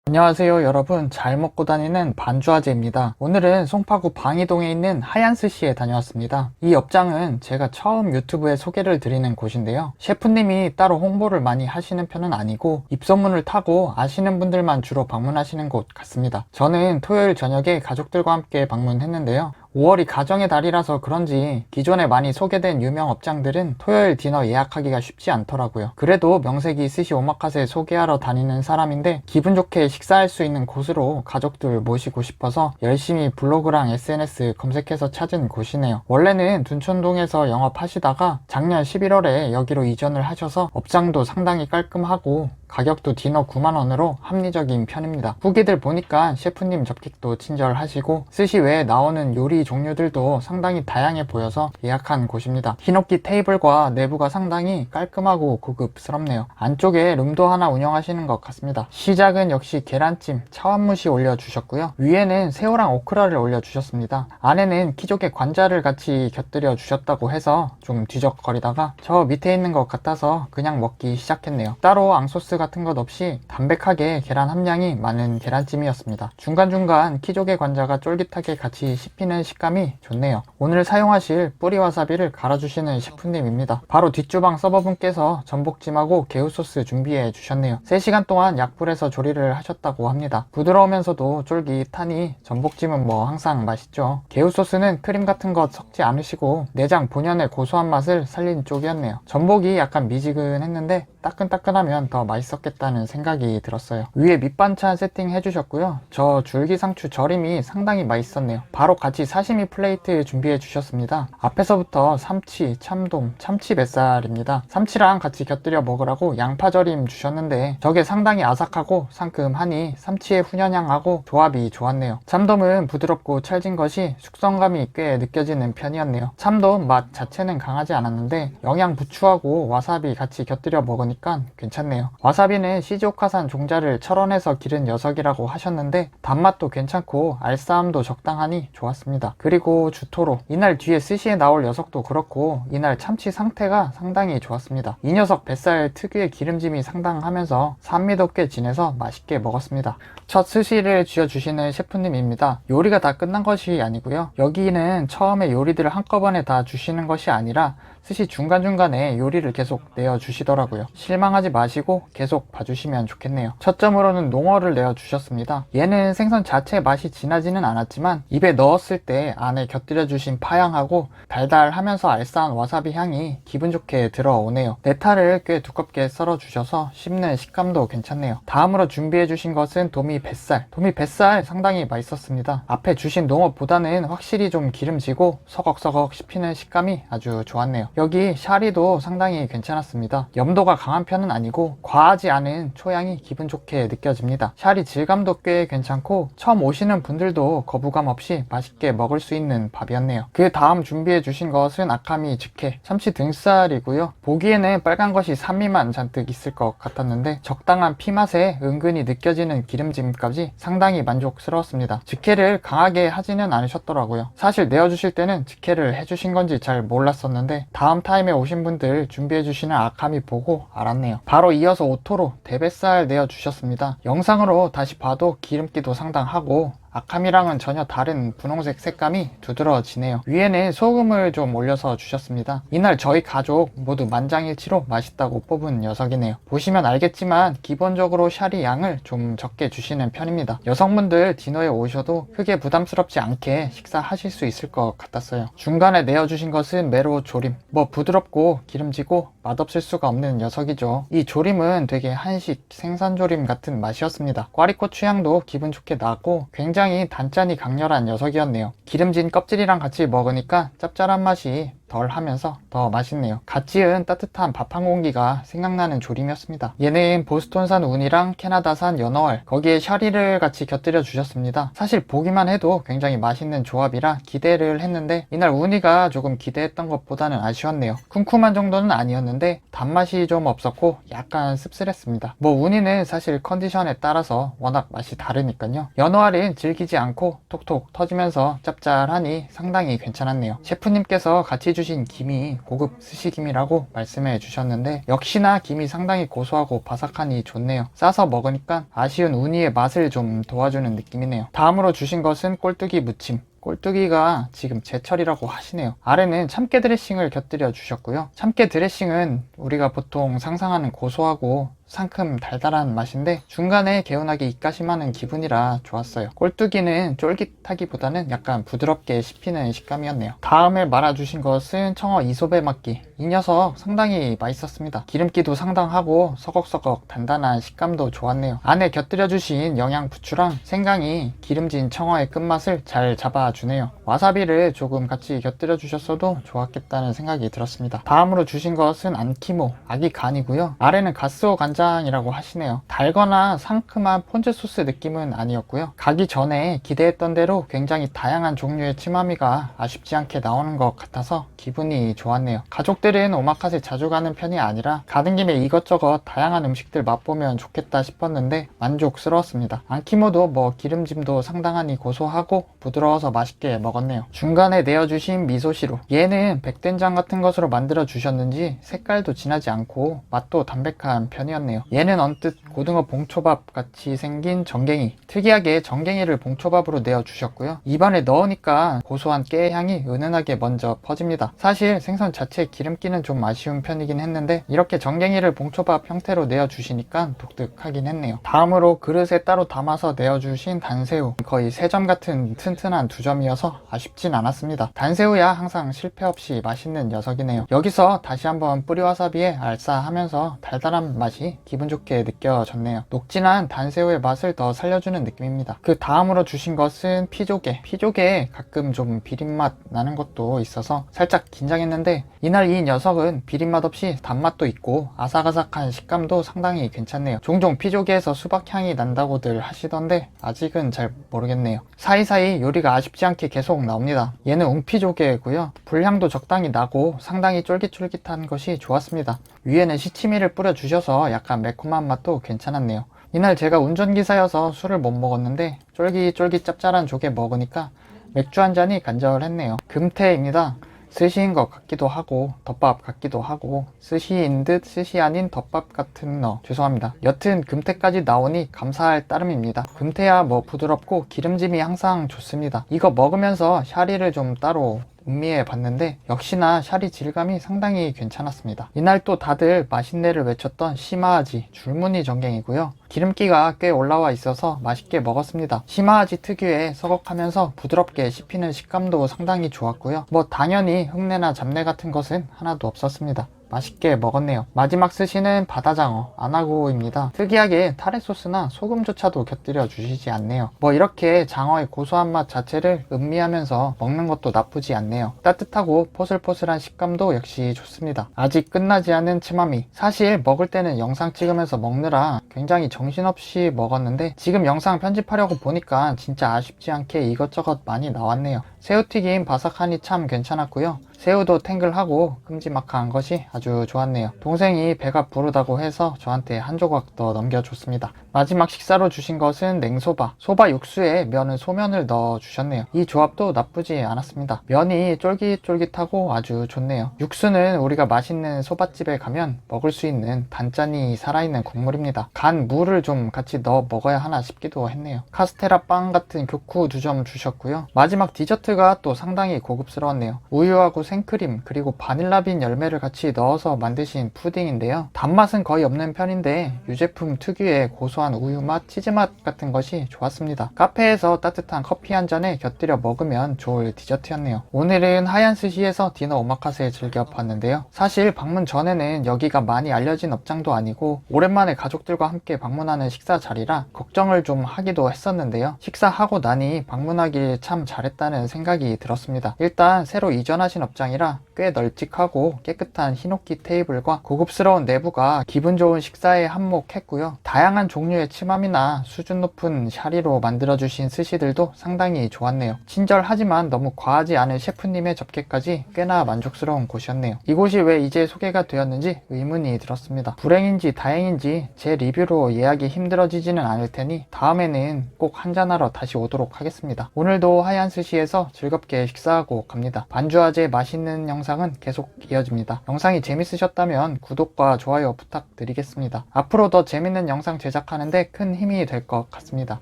안녕하세요 여러분, 잘 먹고 다니는 반주아재입니다. 오늘은 송파구 방이동에 있는 하얀스시에 다녀왔습니다. 이 업장은 제가 처음 유튜브에 소개를 드리는 곳인데요, 셰프님이 따로 홍보를 많이 하시는 편은 아니고 입소문을 타고 아시는 분들만 주로 방문하시는 곳 같습니다. 저는 토요일 저녁에 가족들과 함께 방문했는데요, 5월이 가정의 달이라서 그런지 기존에 많이 소개된 유명 업장들은 토요일 디너 예약하기가 쉽지 않더라고요. 그래도 명색이 스시 오마카세 소개하러 다니는 사람인데 기분 좋게 식사할 수 있는 곳으로 가족들 모시고 싶어서 열심히 블로그랑 SNS 검색해서 찾은 곳이네요. 원래는 둔촌동에서 영업하시다가 작년 11월에 여기로 이전을 하셔서 업장도 상당히 깔끔하고 가격도 디너 9만원으로 합리적인 편입니다. 후기들 보니까 셰프님 접객도 친절하시고 스시 외에 나오는 요리 종류들도 상당히 다양해 보여서 예약한 곳입니다. 히노키 테이블과 내부가 상당히 깔끔하고 고급스럽네요. 안쪽에 룸도 하나 운영하시는 것 같습니다. 시작은 역시 계란찜, 차원무시 올려주셨고요, 위에는 새우랑 오크라를 올려주셨습니다. 안에는 키조개 관자를 같이 곁들여 주셨다고 해서 좀 뒤적거리다가 저 밑에 있는 것 같아서 그냥 먹기 시작했네요. 따로 앙소스 같은 것 없이 담백하게 계란 함량이 많은 계란찜이었습니다. 중간중간 키조개 관자가 쫄깃하게 같이 씹히는 식감이 좋네요. 오늘 사용하실 뿌리 와사비를 갈아주시는 셰프님입니다. 바로 뒷주방 서버분께서 전복찜하고 개우소스 준비해 주셨네요. 3시간 동안 약불에서 조리를 하셨다고 합니다. 부드러우면서도 쫄깃하니 전복찜은 뭐 항상 맛있죠. 개우소스는 크림 같은 것 섞지 않으시고 내장 본연의 고소한 맛을 살린 쪽이었네요. 전복이 약간 미지근했는데 따끈따끈하면 더 맛있었겠다는 생각이 들었어요. 위에 밑반찬 세팅 해주셨고요, 저 줄기상추 절임이 상당히 맛있었네요. 바로 같이 사시미 플레이트 준비해 주셨습니다. 앞에서부터 삼치, 참돔, 참치 뱃살입니다. 삼치랑 같이 곁들여 먹으라고 양파 절임 주셨는데 저게 상당히 아삭하고 상큼하니 삼치의 훈연향하고 조합이 좋았네요. 참돔은 부드럽고 찰진 것이 숙성감이 꽤 느껴지는 편이었네요. 참돔 맛 자체는 강하지 않았는데 영양 부추하고 와사비 같이 곁들여 먹으니까 괜찮네요. 와사비는 시즈오카산 종자를 철원해서 기른 녀석이라고 하셨는데 단맛도 괜찮고 알싸함도 적당하니 좋았습니다. 그리고 주토로, 이날 뒤에 스시에 나올 녀석도 그렇고 이날 참치 상태가 상당히 좋았습니다. 이 녀석 뱃살 특유의 기름짐이 상당하면서 산미도 꽤 진해서 맛있게 먹었습니다. 첫 스시를 쥐어주시는 셰프님입니다. 요리가 다 끝난 것이 아니고요, 여기는 처음에 요리들을 한꺼번에 다 주시는 것이 아니라 스시 중간중간에 요리를 계속 내어주시더라고요. 실망하지 마시고 계속 봐주시면 좋겠네요. 첫 점으로는 농어를 내어주셨습니다. 얘는 생선 자체 맛이 진하지는 않았지만 입에 넣었을 때 안에 곁들여 주신 파향하고 달달하면서 알싸한 와사비 향이 기분 좋게 들어오네요. 네타를 꽤 두껍게 썰어 주셔서 씹는 식감도 괜찮네요. 다음으로 준비해 주신 것은 도미 뱃살. 도미 뱃살 상당히 맛있었습니다. 앞에 주신 농어보다는 확실히 좀 기름지고 서걱서걱 씹히는 식감이 아주 좋았네요. 여기 샤리도 상당히 괜찮았습니다. 염도가 강한 편은 아니고 과하지 않은 초향이 기분 좋게 느껴집니다. 샤리 질감도 꽤 괜찮고 처음 오시는 분들도 거부감 없이 맛있게 먹을 수 있는 밥이었네요. 그 다음 준비해 주신 것은 아카미 즉회, 참치 등살이고요. 보기에는 빨간 것이 산미만 잔뜩 있을 것 같았는데 적당한 피맛에 은근히 느껴지는 기름짐까지 상당히 만족스러웠습니다. 즉회를 강하게 하지는 않으셨더라고요. 사실 내어주실 때는 즉회를 해주신 건지 잘 몰랐었는데 다음 타임에 오신 분들 준비해 주시는 아카미 보고 알았네요. 바로 이어서 오토로 대뱃살 내어주셨습니다. 영상으로 다시 봐도 기름기도 상당하고 아카미랑은 전혀 다른 분홍색 색감이 두드러지네요. 위에는 소금을 좀 올려서 주셨습니다. 이날 저희 가족 모두 만장일치로 맛있다고 뽑은 녀석이네요. 보시면 알겠지만 기본적으로 샤리 양을 좀 적게 주시는 편입니다. 여성분들 디너에 오셔도 크게 부담스럽지 않게 식사하실 수 있을 것 같았어요. 중간에 내어주신 것은 메로 조림, 뭐 부드럽고 기름지고 맛없을 수가 없는 녀석이죠. 이 조림은 되게 한식 생선조림 같은 맛이었습니다. 꽈리고추 향도 기분 좋게 나고 굉장히 단짠이 강렬한 녀석이었네요. 기름진 껍질이랑 같이 먹으니까 짭짤한 맛이 덜 하면서 더 맛있네요. 갓 지은 따뜻한 밥 한 공기가 생각나는 조림이었습니다. 얘는 보스톤산 우니랑 캐나다산 연어알, 거기에 샤리를 같이 곁들여 주셨습니다. 사실 보기만 해도 굉장히 맛있는 조합이라 기대를 했는데 이날 우니가 조금 기대했던 것보다는 아쉬웠네요. 쿰쿰한 정도는 아니었는데 단맛이 좀 없었고 약간 씁쓸했습니다. 뭐 우니는 사실 컨디션에 따라서 워낙 맛이 다르니까요. 연어알은 질기지 않고 톡톡 터지면서 짭짤하니 상당히 괜찮았네요. 셰프님께서 같이 준비해주신 김이 고급 스시김이라고 말씀해 주셨는데 역시나 김이 상당히 고소하고 바삭하니 좋네요. 싸서 먹으니까 아쉬운 우니의 맛을 좀 도와주는 느낌이네요. 다음으로 주신 것은 꼴뚜기 무침. 꼴뚜기가 지금 제철이라고 하시네요. 아래는 참깨 드레싱을 곁들여 주셨고요. 참깨 드레싱은 우리가 보통 상상하는 고소하고 상큼 달달한 맛인데 중간에 개운하게 입가심하는 기분이라 좋았어요. 꼴뚜기는 쫄깃하기보다는 약간 부드럽게 씹히는 식감이었네요. 다음에 말아주신 것은 청어 이소배 막기. 이 녀석 상당히 맛있었습니다. 기름기도 상당하고 서걱서걱 단단한 식감도 좋았네요. 안에 곁들여 주신 영양 부추랑 생강이 기름진 청어의 끝맛을 잘 잡아주네요. 와사비를 조금 같이 곁들여 주셨어도 좋았겠다는 생각이 들었습니다. 다음으로 주신 것은 안키모 아기 간이고요. 아래는 가스오 간장이라고 하시네요. 달거나 상큼한 폰즈 소스 느낌은 아니었고요. 가기 전에 기대했던 대로 굉장히 다양한 종류의 치마미가 아쉽지 않게 나오는 것 같아서 기분이 좋았네요. 가족들은 오마카세 자주 가는 편이 아니라 가는 김에 이것저것 다양한 음식들 맛보면 좋겠다 싶었는데 만족스러웠습니다. 안키모도 뭐 기름짐도 상당하니 고소하고 부드러워서 맛있게 먹었네요. 중간에 내어주신 미소시루. 얘는 백된장 같은 것으로 만들어 주셨는지 색깔도 진하지 않고 맛도 담백한 편이었네요. 얘는 언뜻 고등어 봉초밥 같이 생긴 정갱이. 특이하게 정갱이를 봉초밥으로 내어주셨고요. 입안에 넣으니까 고소한 깨 향이 은은하게 먼저 퍼집니다. 사실 생선 자체에 기름기는 좀 아쉬운 편이긴 했는데 이렇게 정갱이를 봉초밥 형태로 내어주시니까 독특하긴 했네요. 다음으로 그릇에 따로 담아서 내어주신 단새우. 거의 3점 같은 튼튼한 2점이어서 아쉽진 않았습니다. 단새우야 항상 실패 없이 맛있는 녀석이네요. 여기서 다시 한번 뿌리와사비에 알싸하면서 달달한 맛이 기분 좋게 느껴졌네요. 녹진한 단새우의 맛을 더 살려주는 느낌입니다. 그 다음으로 주신 것은 피조개. 피조개에 가끔 좀 비린맛 나는 것도 있어서 살짝 긴장했는데 이날 이 녀석은 비린맛 없이 단맛도 있고 아삭아삭한 식감도 상당히 괜찮네요. 종종 피조개에서 수박향이 난다고들 하시던데 아직은 잘 모르겠네요. 사이사이 요리가 아쉽지 않게 계속 나옵니다. 얘는 웅피조개고요. 불향도 적당히 나고 상당히 쫄깃쫄깃한 것이 좋았습니다. 위에는 시치미를 뿌려주셔서 약간 매콤한 맛도 괜찮았네요. 이날 제가 운전기사여서 술을 못 먹었는데 쫄깃쫄깃 짭짤한 조개 먹으니까 맥주 한 잔이 간절했네요. 금태입니다. 스시인 것 같기도 하고 덮밥 같기도 하고 스시인 듯 스시 아닌 덮밥 같은 죄송합니다. 여튼 금태까지 나오니 감사할 따름입니다. 금태야 뭐 부드럽고 기름짐이 항상 좋습니다. 이거 먹으면서 샤리를 좀 따로 음미해 봤는데 역시나 샤리 질감이 상당히 괜찮았습니다. 이날 또 다들 맛있네를 외쳤던 시마아지 줄무늬 정갱이고요. 기름기가 꽤 올라와 있어서 맛있게 먹었습니다. 시마아지 특유의 서걱하면서 부드럽게 씹히는 식감도 상당히 좋았고요. 뭐 당연히 흙내나 잡내 같은 것은 하나도 없었습니다. 맛있게 먹었네요. 마지막 스시는 바다장어 아나고입니다. 특이하게 타레 소스나 소금조차도 곁들여 주시지 않네요. 뭐 이렇게 장어의 고소한 맛 자체를 음미하면서 먹는 것도 나쁘지 않네요. 따뜻하고 포슬포슬한 식감도 역시 좋습니다. 아직 끝나지 않은 치마미. 사실 먹을 때는 영상 찍으면서 먹느라 굉장히 정신없이 먹었는데 지금 영상 편집하려고 보니까 진짜 아쉽지 않게 이것저것 많이 나왔네요. 새우튀김 바삭하니 참 괜찮았고요. 새우도 탱글하고 큼지막한 것이 아주 좋았네요. 동생이 배가 부르다고 해서 저한테 한 조각 더 넘겨줬습니다. 마지막 식사로 주신 것은 냉소바. 소바 육수에 면은 소면을 넣어 주셨네요. 이 조합도 나쁘지 않았습니다. 면이 쫄깃쫄깃하고 아주 좋네요. 육수는 우리가 맛있는 소바집에 가면 먹을 수 있는 단짠이 살아있는 국물입니다. 간 무를 좀 같이 넣어 먹어야 하나 싶기도 했네요. 카스테라 빵 같은 교쿠 2점 주셨고요. 마지막 디저트가 또 상당히 고급스러웠네요. 우유하고 생크림 그리고 바닐라빈 열매를 같이 넣어서 만드신 푸딩인데요. 단맛은 거의 없는 편인데 유제품 특유의 고소한 우유맛, 치즈맛 같은 것이 좋았습니다. 카페에서 따뜻한 커피 한 잔에 곁들여 먹으면 좋을 디저트였네요. 오늘은 하얀 스시에서 디너 오마카세 즐겨봤는데요. 사실 방문 전에는 여기가 많이 알려진 업장도 아니고 오랜만에 가족들과 함께 방문하는 식사 자리라 걱정을 좀 하기도 했었는데요. 식사하고 나니 방문하길 참 잘했다는 생각이 들었습니다. 일단 새로 이전하신 업장이라 꽤 널찍하고 깨끗한 히노키 테이블과 고급스러운 내부가 기분 좋은 식사에 한몫했고요. 다양한 종류의 치맘이나 수준 높은 샤리로 만들어주신 스시들도 상당히 좋았네요. 친절하지만 너무 과하지 않은 셰프님의 접객까지 꽤나 만족스러운 곳이었네요. 이곳이 왜 이제 소개가 되었는지 의문이 들었습니다. 불행인지 다행인지 제 리뷰로 예약 예약이 힘들어지지는 않을 테니 다음에는 꼭 한잔하러 다시 오도록 하겠습니다. 오늘도 하얀스시에서 즐겁게 식사하고 갑니다. 반주아재 맛있는 영상은 계속 이어집니다. 영상이 재밌으셨다면 구독과 좋아요 부탁드리겠습니다. 앞으로 더 재밌는 영상 제작하는데 큰 힘이 될 것 같습니다.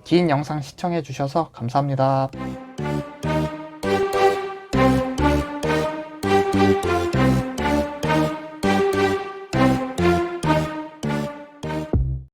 긴 영상 시청해 주셔서 감사합니다.